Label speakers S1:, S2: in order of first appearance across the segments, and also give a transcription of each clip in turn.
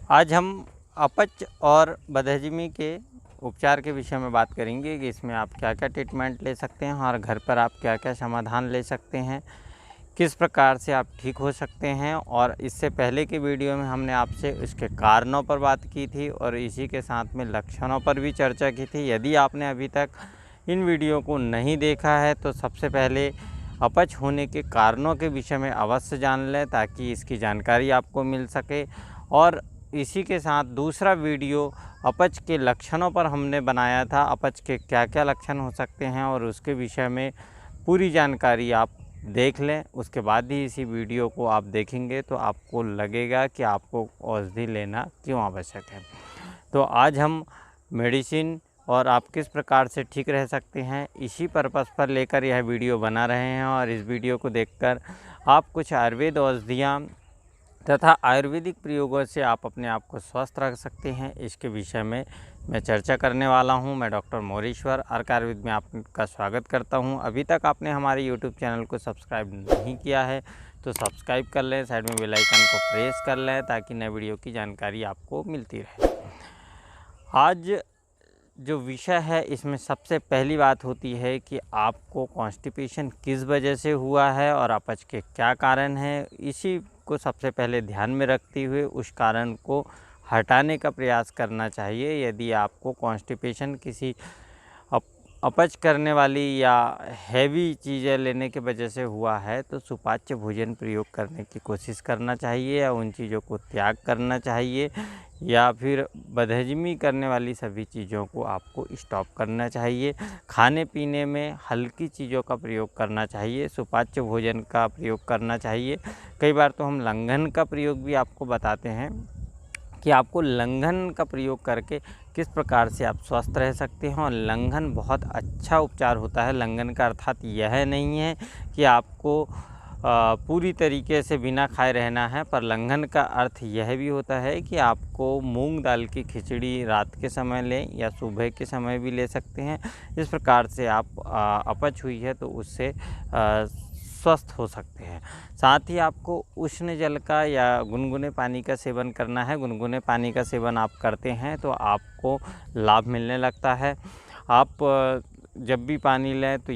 S1: आज हम अपच और बदहज़मी के उपचार के विषय में बात करेंगे कि इसमें आप क्या-क्या ट्रीटमेंट ले सकते हैं और घर पर आप क्या-क्या समाधान ले सकते हैं, किस प्रकार से आप ठीक हो सकते हैं। और इससे पहले की वीडियो में हमने आपसे इसके कारणों पर बात की थी और इसी के साथ में लक्षणों पर भी चर्चा की थी। यदि आपने अभी तक इन वीडियो को नहीं देखा है तो सबसे पहले अपच होने के कारणों के विषय में अवश्य जान लें ताकि इसकी जानकारी आपको मिल सके। और इसी के साथ दूसरा वीडियो अपच के लक्षणों पर हमने बनाया था, अपच के क्या-क्या लक्षण हो सकते हैं और उसके विषय में पूरी जानकारी आप देख लें। उसके बाद ही इसी वीडियो को आप देखेंगे तो आपको लगेगा कि आपको औषधि लेना क्यों आवश्यक है। तो आज हम मेडिसिन और आप किस प्रकार से ठीक रह सकते हैं, इसी पर्पस पर लेकर यह वीडियो बना रहे हैं। और इस वीडियो को देखकर आप कुछ आयुर्वेद औषधियाँ तथा आयुर्वेदिक प्रयोगों से आप अपने आप को स्वस्थ रख सकते हैं, इसके विषय में मैं चर्चा करने वाला हूं। मैं डॉक्टर मोरेश्वर अर्क आयुर्वेद में आपका स्वागत करता हूं। अभी तक आपने हमारे यूट्यूब चैनल को सब्सक्राइब नहीं किया है तो सब्सक्राइब कर लें, साइड में बेल आइकन को प्रेस कर लें ताकि नए वीडियो की जानकारी आपको मिलती रहे। आज जो विषय है इसमें सबसे पहली बात होती है कि आपको कॉन्स्टिपेशन किस वजह से हुआ है और अपच के क्या कारण हैं। इसी को सबसे पहले ध्यान में रखते हुए उस कारण को हटाने का प्रयास करना चाहिए। यदि आपको कॉन्स्टिपेशन किसी अपच करने वाली या हैवी चीज़ें लेने की वजह से हुआ है तो सुपाच्य भोजन प्रयोग करने की कोशिश करना चाहिए या उन चीज़ों को त्याग करना चाहिए या फिर बदहज़मी करने वाली सभी चीज़ों को आपको स्टॉप करना चाहिए। खाने पीने में हल्की चीज़ों का प्रयोग करना चाहिए, सुपाच्य भोजन का प्रयोग करना चाहिए। कई बार तो हम लंघन का प्रयोग भी आपको बताते हैं कि आपको लंघन का प्रयोग करके किस प्रकार से आप स्वस्थ रह सकते हैं। और लंघन बहुत अच्छा उपचार होता है। लंघन का अर्थात यह नहीं है कि आपको पूरी तरीके से बिना खाए रहना है, पर लंघन का अर्थ यह भी होता है कि आपको मूंग दाल की खिचड़ी रात के समय लें या सुबह के समय भी ले सकते हैं। इस प्रकार से आप अपच हुई है तो उससे स्वस्थ हो सकते हैं। साथ ही आपको उष्ण जल का या गुनगुने पानी का सेवन करना है। गुनगुने पानी का सेवन आप करते हैं तो आपको लाभ मिलने लगता है। आप जब भी पानी लें तो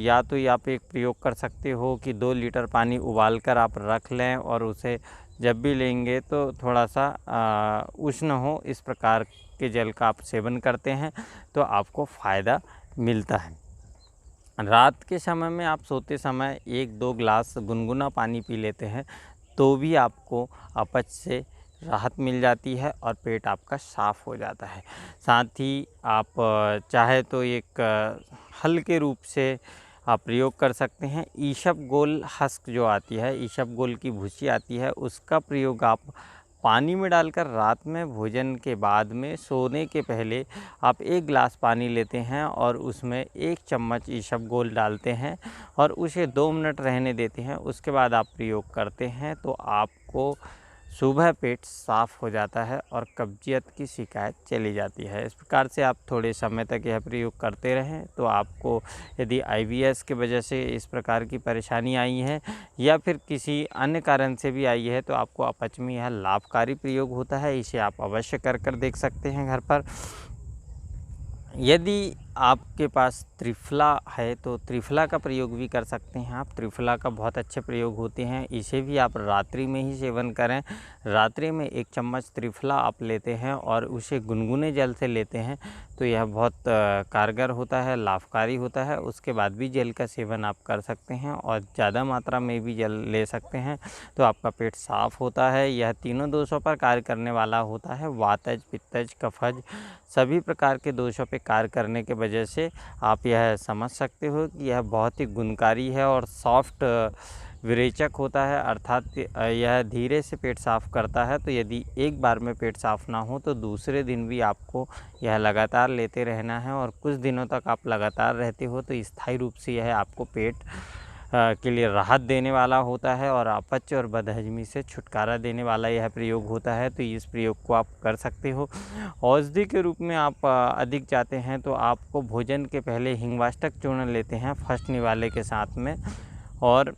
S1: आप एक प्रयोग कर सकते हो कि 2 लीटर पानी उबाल कर आप रख लें और उसे जब भी लेंगे तो थोड़ा सा उष्ण हो, इस प्रकार के जल का आप सेवन करते हैं तो आपको फ़ायदा मिलता है। रात के समय में आप सोते समय 1-2 ग्लास गुनगुना पानी पी लेते हैं तो भी आपको अपच से राहत मिल जाती है और पेट आपका साफ़ हो जाता है। साथ ही आप चाहे तो एक हल्के रूप से आप प्रयोग कर सकते हैं। ईसबगोल हस्क जो आती है, ईसबगोल की भूसी आती है, उसका प्रयोग आप पानी में डालकर रात में भोजन के बाद में सोने के पहले आप 1 गिलास पानी लेते हैं और उसमें 1 चम्मच ईसबगोल डालते हैं और उसे 2 मिनट रहने देते हैं। उसके बाद आप प्रयोग करते हैं तो आपको सुबह पेट साफ़ हो जाता है और कब्जियत की शिकायत चली जाती है। इस प्रकार से आप थोड़े समय तक यह प्रयोग करते रहें तो आपको यदि IBS की वजह से इस प्रकार की परेशानी आई है या फिर किसी अन्य कारण से भी आई है तो आपको अपच में यह लाभकारी प्रयोग होता है। इसे आप अवश्य कर देख सकते हैं घर पर। यदि आपके पास त्रिफला है तो त्रिफला का प्रयोग भी कर सकते हैं आप। त्रिफला का बहुत अच्छे प्रयोग होते हैं, इसे भी आप रात्रि में ही सेवन करें। रात्रि में 1 चम्मच त्रिफला आप लेते हैं और उसे गुनगुने जल से लेते हैं तो यह बहुत कारगर होता है, लाभकारी होता है। उसके बाद भी जल का सेवन आप कर सकते हैं और ज़्यादा मात्रा में भी जल ले सकते हैं तो आपका पेट साफ़ होता है। यह तीनों दोषों पर कार्य करने वाला होता है, वातज, पित्तज, कफज, सभी प्रकार के दोषों पे कार्य करने के वजह से आप यह समझ सकते हो कि यह बहुत ही गुणकारी है और सॉफ्ट विरेचक होता है, अर्थात यह धीरे से पेट साफ़ करता है। तो यदि एक बार में पेट साफ़ ना हो तो दूसरे दिन भी आपको यह लगातार लेते रहना है और कुछ दिनों तक आप लगातार रहते हो तो स्थायी रूप से यह आपको पेट के लिए राहत देने वाला होता है और अपच और बदहज़मी से छुटकारा देने वाला यह प्रयोग होता है। तो इस प्रयोग को आप कर सकते हो। औषधि के रूप में आप अधिक चाहते हैं तो आपको भोजन के पहले हिंगवाष्टक चूर्ण लेते हैं फर्स्ट निवाले के साथ में और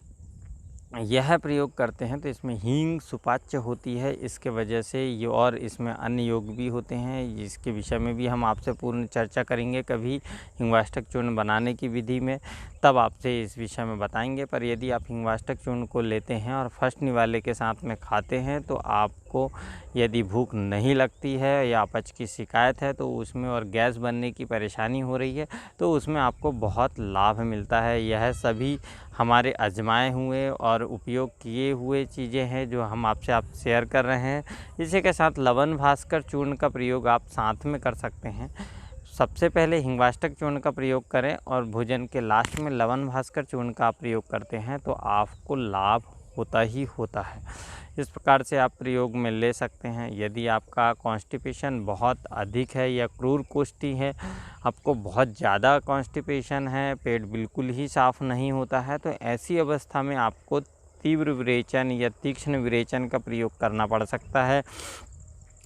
S1: यह प्रयोग करते हैं तो इसमें हींग सुपाच्य होती है, इसके वजह से ये, और इसमें अन्य योग भी होते हैं, जिसके विषय में भी हम आपसे पूर्ण चर्चा करेंगे कभी हिंगवाष्टक चूर्ण बनाने की विधि में, तब आपसे इस विषय में बताएंगे। पर यदि आप हिंगवाष्टक चूर्ण को लेते हैं और फर्स्ट निवाले के साथ में खाते हैं तो आपको यदि भूख नहीं लगती है या अपच की शिकायत है तो उसमें, और गैस बनने की परेशानी हो रही है तो उसमें आपको बहुत लाभ मिलता है। यह सभी हमारे आजमाए हुए और उपयोग किए हुए चीज़ें हैं जो हम आपसे शेयर कर रहे हैं। इसी के साथ लवण भास्कर चूर्ण का प्रयोग आप साथ में कर सकते हैं। सबसे पहले हिंगवाष्टक चूर्ण का प्रयोग करें और भोजन के लास्ट में लवण भास्कर चूर्ण का आप प्रयोग करते हैं तो आपको लाभ होता ही होता है। इस प्रकार से आप प्रयोग में ले सकते हैं। यदि आपका कॉन्स्टिपेशन बहुत अधिक है या क्रूर कुष्ठी है, आपको बहुत ज़्यादा कॉन्स्टिपेशन है, पेट बिल्कुल ही साफ़ नहीं होता है, तो ऐसी अवस्था में आपको तीव्र विरेचन या तीक्ष्ण विरेचन का प्रयोग करना पड़ सकता है।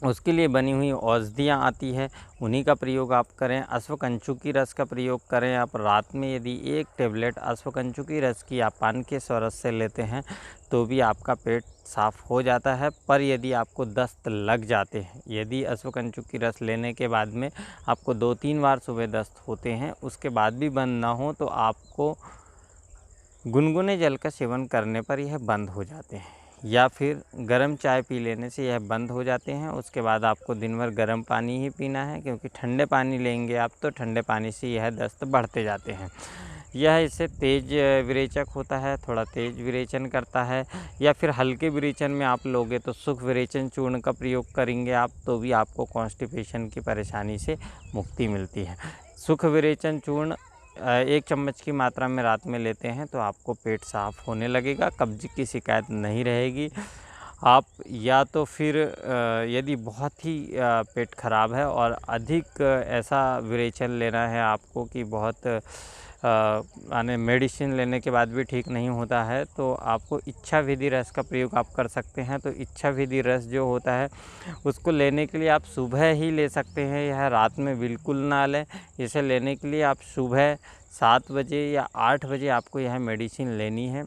S1: उसके लिए बनी हुई औषधियाँ आती है, उन्हीं का प्रयोग आप करें। अश्वकंचुकी रस का प्रयोग करें। आप रात में यदि 1 टेबलेट अश्वकंचुकी रस की आप पान के स्वरस से लेते हैं तो भी आपका पेट साफ़ हो जाता है। पर यदि आपको दस्त लग जाते हैं, यदि अश्वकंचुकी रस लेने के बाद में आपको 2-3 बार सुबह दस्त होते हैं, उसके बाद भी बंद ना हो, तो आपको गुनगुने जल का सेवन करने पर यह बंद हो जाते हैं, या फिर गर्म चाय पी लेने से यह बंद हो जाते हैं। उसके बाद आपको दिन भर गर्म पानी ही पीना है, क्योंकि ठंडे पानी लेंगे आप तो ठंडे पानी से यह दस्त बढ़ते जाते हैं। यह इससे तेज़ विरेचक होता है, थोड़ा तेज़ विरेचन करता है। या फिर हल्के विरेचन में आप लोगे तो सुख विरेचन चूर्ण का प्रयोग करेंगे आप, तो भी आपको कॉन्स्टिपेशन की परेशानी से मुक्ति मिलती है। सुख विरेचन चूर्ण 1 चम्मच की मात्रा में रात में लेते हैं तो आपको पेट साफ़ होने लगेगा, कब्ज की शिकायत नहीं रहेगी। आप या तो फिर यदि बहुत ही पेट खराब है और अधिक ऐसा विरेचन लेना है आपको कि बहुत माने मेडिसिन लेने के बाद भी ठीक नहीं होता है, तो आपको इच्छा विधि रस का प्रयोग आप कर सकते हैं। तो इच्छा विधि रस जो होता है उसको लेने के लिए आप सुबह ही ले सकते हैं, यह रात में बिल्कुल ना लें। इसे लेने के लिए आप सुबह 7 बजे या 8 बजे आपको यह मेडिसिन लेनी है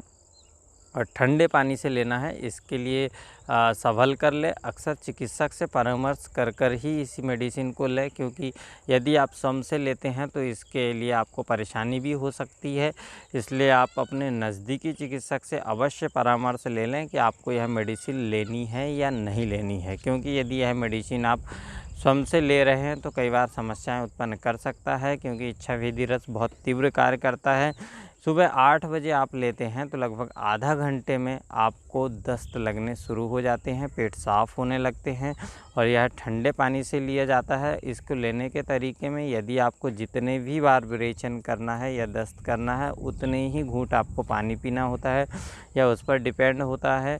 S1: और ठंडे पानी से लेना है। इसके लिए संभल कर ले, अक्सर चिकित्सक से परामर्श कर कर ही इसी मेडिसिन को लें, क्योंकि यदि आप स्वयं से लेते हैं तो इसके लिए आपको परेशानी भी हो सकती है। इसलिए आप अपने नज़दीकी चिकित्सक से अवश्य परामर्श ले लें कि आपको यह मेडिसिन लेनी है या नहीं लेनी है, क्योंकि यदि यह मेडिसिन आप स्वयं से ले रहे हैं तो कई बार समस्याएं उत्पन्न कर सकता है, क्योंकि इच्छा विधि रस बहुत तीव्र कार्य करता है। सुबह 8 बजे आप लेते हैं तो लगभग आधा घंटे में आपको दस्त लगने शुरू हो जाते हैं, पेट साफ़ होने लगते हैं, और यह ठंडे पानी से लिया जाता है। इसको लेने के तरीके में यदि आपको जितने भी बार विरेचन करना है या दस्त करना है उतने ही घूंट आपको पानी पीना होता है, या उस पर डिपेंड होता है।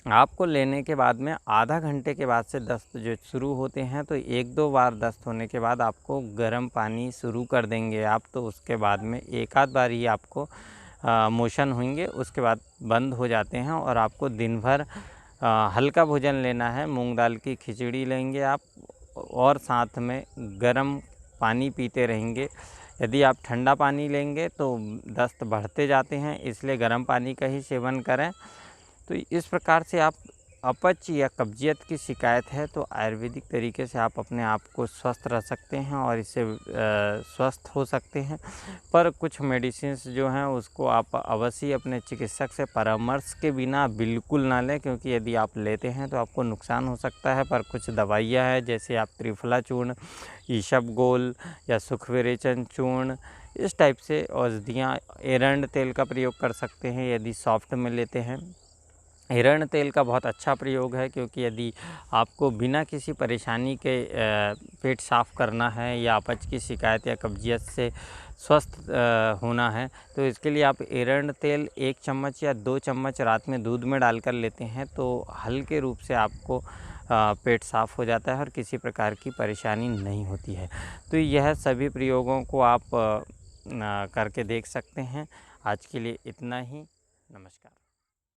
S1: आपको लेने के बाद में आधा घंटे के बाद से दस्त जो शुरू होते हैं, तो 1-2 बार दस्त होने के बाद आपको गर्म पानी शुरू कर देंगे आप, तो उसके बाद में एक आध बार ही आपको मोशन होंगे, उसके बाद बंद हो जाते हैं। और आपको दिन भर हल्का भोजन लेना है, मूंग दाल की खिचड़ी लेंगे आप और साथ में गर्म पानी पीते रहेंगे। यदि आप ठंडा पानी लेंगे तो दस्त बढ़ते जाते हैं, इसलिए गर्म पानी का ही सेवन करें। तो इस प्रकार से आप अपच या कब्जियत की शिकायत है तो आयुर्वेदिक तरीके से आप अपने आप को स्वस्थ रख सकते हैं और इससे स्वस्थ हो सकते हैं। पर कुछ मेडिसिन्स जो हैं उसको आप अवश्य अपने चिकित्सक से परामर्श के बिना बिल्कुल ना लें, क्योंकि यदि आप लेते हैं तो आपको नुकसान हो सकता है। पर कुछ दवाइयाँ हैं, जैसे आप त्रिफला चूर्ण, ईसबगोल या सुखविरेचन चूर्ण, इस टाइप से औषधियाँ, एरंड तेल का प्रयोग कर सकते हैं यदि सॉफ्ट में लेते हैं। हिरण तेल का बहुत अच्छा प्रयोग है, क्योंकि यदि आपको बिना किसी परेशानी के पेट साफ़ करना है या अपच की शिकायत या कब्जियत से स्वस्थ होना है, तो इसके लिए आप एरंड तेल 1 चम्मच या 2 चम्मच रात में दूध में डालकर लेते हैं तो हल्के रूप से आपको पेट साफ़ हो जाता है और किसी प्रकार की परेशानी नहीं होती है। तो यह सभी प्रयोगों को आप करके देख सकते हैं। आज के लिए इतना ही। नमस्कार।